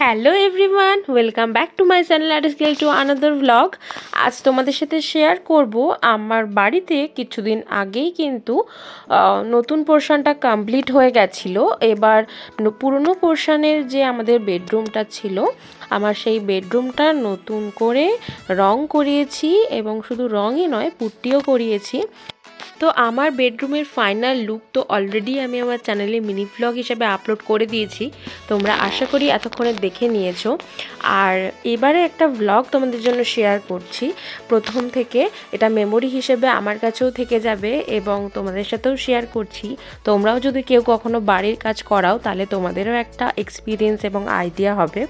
Hello everyone, welcome back to my channel let's get to another vlog. আজ তোমাদের সাথে share করব আমার বাড়িতে কিছুদিন আগেই কিন্তু নতুন পোর্শনটা কমপ্লিট হয়ে গেছিলো। এবার পুরনো পোর্শনের যে আমাদের বেডরুমটা ছিল, আমার সেই বেডরুমটা নতুন করে রং করিয়েছি এবং শুধু রঙই নয়, পুট্টিও করিয়েছি। তো আমার বেডরুমের ফাইনাল লুক তো অলরেডি আমি আমার চ্যানেলে মিনি ভ্লগ হিসেবে আপলোড করে দিয়েছি, তোমরা আশা করি এতক্ষণে দেখে নিয়েছো। আর এবারে একটা ভ্লগ তোমাদের জন্য শেয়ার করছি প্রথম থেকে, এটা মেমোরি হিসেবে আমার কাছেও থেকে যাবে এবং তোমাদের সাথেও শেয়ার করছি। তোমরাও যদি কেউ কখনো বাড়ির কাজ করাও তাহলে তোমাদেরও একটা এক্সপিরিয়েন্স এবং আইডিয়া হবে।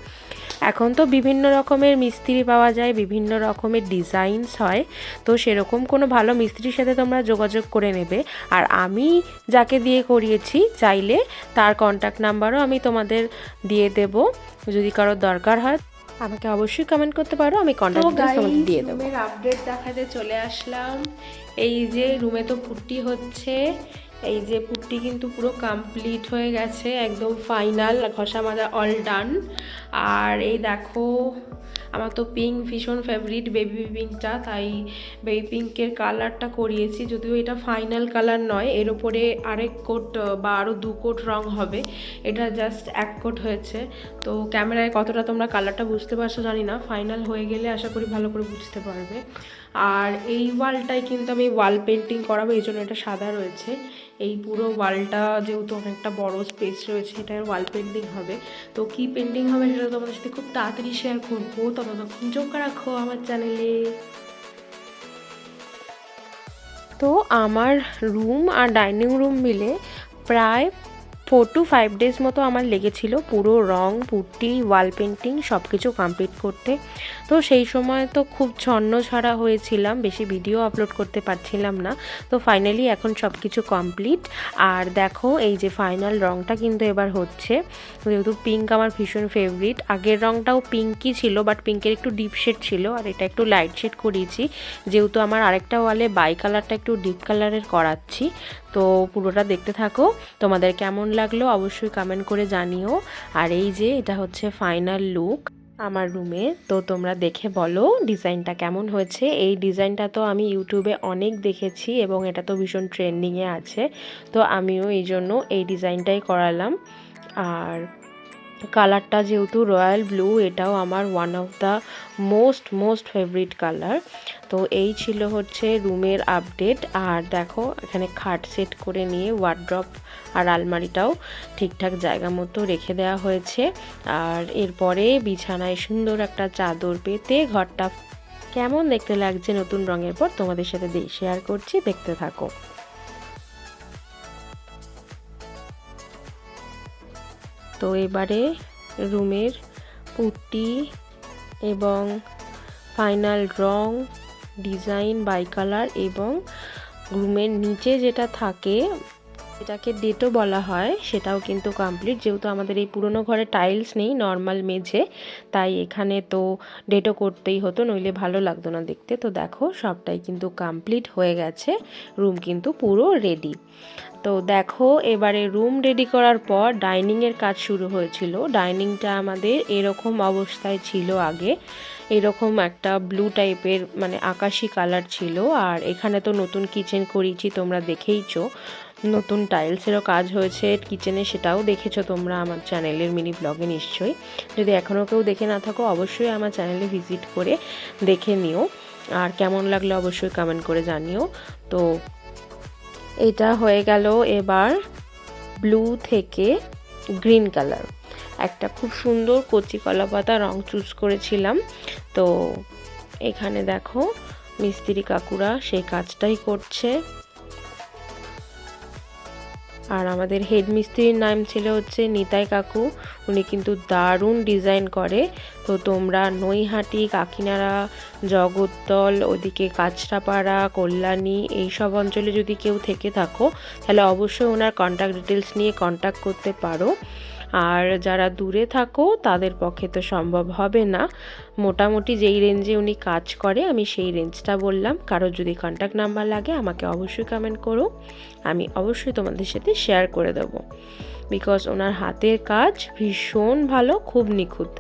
এখন তো বিভিন্ন রকমের মিস্ত্রি পাওয়া যায়, বিভিন্ন রকমের ডিজাইনস হয়, তো সেরকম কোনো ভালো মিস্ত্রির সাথে তোমরা যোগাযোগ করে নেবে। আর আমি যাকে দিয়ে করিয়েছি, চাইলে তার কন্ট্যাক্ট নাম্বারও আমি তোমাদের দিয়ে দেব, যদি কারোর দরকার হয় আমাকে অবশ্যই কমেন্ট করতে পারো, আমি কন্ট্যাক্ট তোমাদের দিয়ে দেবো। রুমের আপডেট দেখাতে চলে আসলাম। এই যে রুমে তো পুট্টি হচ্ছে, এই যে পুট্টি কিন্তু পুরো কমপ্লিট হয়ে গেছে, একদম ফাইনাল, ঘষা মাজা অল ডান। আর এই দেখো, আমার তো পিঙ্ক ভীষণ ফেভারিট, বেবি পিঙ্কটা, তাই বেবি পিঙ্কের কালারটা করিয়েছি। যদিও এটা ফাইনাল কালার নয়, এর ওপরে আরেক কোট বা আরও 2 কোট রং হবে, এটা জাস্ট 1 কোট হয়েছে। তো ক্যামেরায় কতটা তোমরা কালারটা বুঝতে পারছো জানি না, ফাইনাল হয়ে গেলে আশা করি ভালো করে বুঝতে পারবে। আর এই ওয়ালটায় কিন্তু আমি ওয়াল পেন্টিং করাবো, এই জন্য এটা সাদা রয়েছে। এই পুরো ওয়ালটা যেহেতু অনেকটা বড় স্পেস রয়েছে, এটার ওয়াল পেন্টিং হবে। তো কি পেন্টিং হবে সেটা তোমাদের সাথে খুব তাড়াতাড়ি শেয়ার করবো, ততক্ষণ চোখ রাখো আমার চ্যানেলে। তো আমার রুম আর ডাইনিং রুম মিলে প্রায় 4 to 5 ডেজ মতো আমার লেগেছিল পুরো রং, পুট্টি, ওয়াল পেন্টিং সব কিছু কমপ্লিট করতে। তো সেই সময় তো খুব ছন্ন ছাড়া হয়েছিলাম, বেশি ভিডিও আপলোড করতে পারছিলাম না। তো ফাইনালি এখন সব কিছু কমপ্লিট। আর দেখো, এই যে ফাইনাল রংটা কিন্তু এবার হচ্ছে, যেহেতু পিঙ্ক আমার ভীষণ ফেভারিট। আগের রংটাও পিঙ্কই ছিল, বাট পিঙ্কের একটু ডিপ শেড ছিল, আর এটা একটু লাইট শেড করিয়েছি, যেহেতু আমার আরেকটা ওয়ালে বাই কালারটা একটু ডিপ কালারের করাচ্ছি। তো পুরোটা দেখতে থাকো, তোমাদের কেমন লাগলো অবশ্যই কমেন্ট করে জানিও। আর এই যে এটা হচ্ছে ফাইনাল লুক আমার রুমে, তো তোমরা দেখে বলো ডিজাইনটা কেমন হয়েছে। এই ডিজাইনটা তো আমি ইউটিউবে অনেক দেখেছি এবং এটা তো ভীষণ ট্রেন্ডিংয়ে আছে, তো আমিও এই জন্য এই ডিজাইনটাই করালাম। আর কালারটা যেহেতু রয়্যাল ব্লু, এটাও আমার one of the most favourite colour. তো এই ছিল হচ্ছে রুমের আপডেট। আর দেখো, এখানে খাট সেট করে নিয়ে ওয়ার্ড্রপ আর আলমারিটাও ঠিকঠাক জায়গা মতো রেখে দেওয়া হয়েছে। আর এরপরে বিছানায় সুন্দর একটা চাদর পেতে ঘরটা কেমন দেখতে লাগছে নতুন রঙের পর তোমাদের সাথে শেয়ার করছি, দেখতে থাকো। তো এবারে রুমের পুট্টি এবং ফাইনাল রং, ডিজাইন বাই কালার এবং রুমের নিচে যেটা থাকে, এটাকে ডেটো বলা হয়, সেটাও কিন্তু কমপ্লিট। যেহেতু আমাদের এই পুরনো ঘরে টাইলস নেই, নর্মাল মেঝে, তাই এখানে তো ডেটো করতেই হতো, নইলে ভালো লাগতো না দেখতে। তো দেখো, সবটাই কিন্তু কমপ্লিট হয়ে গেছে, রুম কিন্তু পুরো রেডি। তো দেখো, এবারে রুম রেডি করার পর ডাইনিংয়ের কাজ শুরু হয়েছিল। ডাইনিংটা আমাদের এরকম অবস্থায় ছিল আগে, এরকম একটা ব্লু টাইপের মানে আকাশি কালার ছিল। আর এখানে তো নতুন কিচেন করিয়েছি, তোমরা দেখেইছো, নতুন টাইলসেরও কাজ হয়েছে কিচেনে, সেটাও দেখেছো তোমরা আমার চ্যানেলের মিনি ব্লগে নিশ্চয়ই। যদি এখনও কেউ দেখে না থাকো অবশ্যই আমার চ্যানেলে ভিজিট করে দেখে নিও, আর কেমন লাগলো অবশ্যই কমেন্ট করে জানিও। তো এটা হয়ে গেল এবার ব্লু থেকে গ্রিন কালার, একটা খুব সুন্দর কচি কলা পাতা রং চুজ করেছিলাম। তো এখানে দেখো মিস্ত্রি কাকুরা সেই কাজটাই করছে। আর আমাদের হেড মিস্ত্রির নাম ছিল হচ্ছে নিতাই কাকু, উনি কিন্তু দারুণ ডিজাইন করে। তো তোমরা নৈহাটি, কাকিনাড়া, জগদ্দল, ওদিকে কাঁচরাপাড়া, কল্যাণী এইসব অঞ্চলে যদি কেউ থেকে থাকো তাহলে অবশ্যই ওনার কন্ট্যাক্ট ডিটেলস নিয়ে কন্ট্যাক্ট করতে পারো। আর যারা দূরে থাকো তাদের পক্ষে তো সম্ভব হবে না, মোটামুটি যেই রেঞ্জে উনি কাজ করে আমি সেই রেঞ্জটা বললাম। কারোর যদি কন্ট্যাক্ট নাম্বার লাগে আমাকে অবশ্যই কমেন্ট করো, আমি অবশ্যই তোমাদের সাথে শেয়ার করে দেবো। বিকজ ওনার হাতের কাজ ভীষণ ভালো, খুব নিখুঁত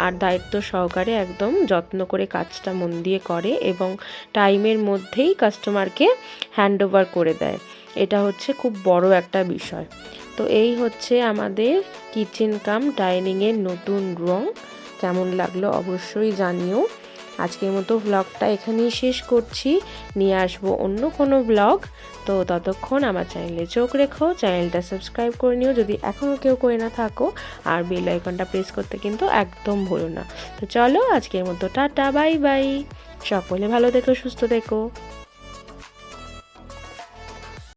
আর দায়িত্ব সহকারে একদম যত্ন করে কাজটা মন দিয়ে করে এবং টাইমের মধ্যেই কাস্টমারকে হ্যান্ড ওভার করে দেয়। এটা হচ্ছে খুব বড় একটা বিষয়। তো এই হচ্ছে আমাদের কিচেন কাম ডাইনিংয়ের নতুন রং। কেমন লাগলো অবশ্যই জানিও। আজকের মতো ব্লগটা এখানেই শেষ করছি, নিয়ে আসবো অন্য কোনো ব্লগ। তো ততক্ষণ আমার চ্যানেলে চোখ রেখো, চ্যানেলটা সাবস্ক্রাইব করে নিও যদি এখনও কেউ করে না থাকো, আর বেল আইকনটা প্রেস করতে কিন্তু একদম ভুলো না। তো চলো আজকের মতো টাটা, বাই বাই, সকলে ভালো থেকো, সুস্থ থেকো।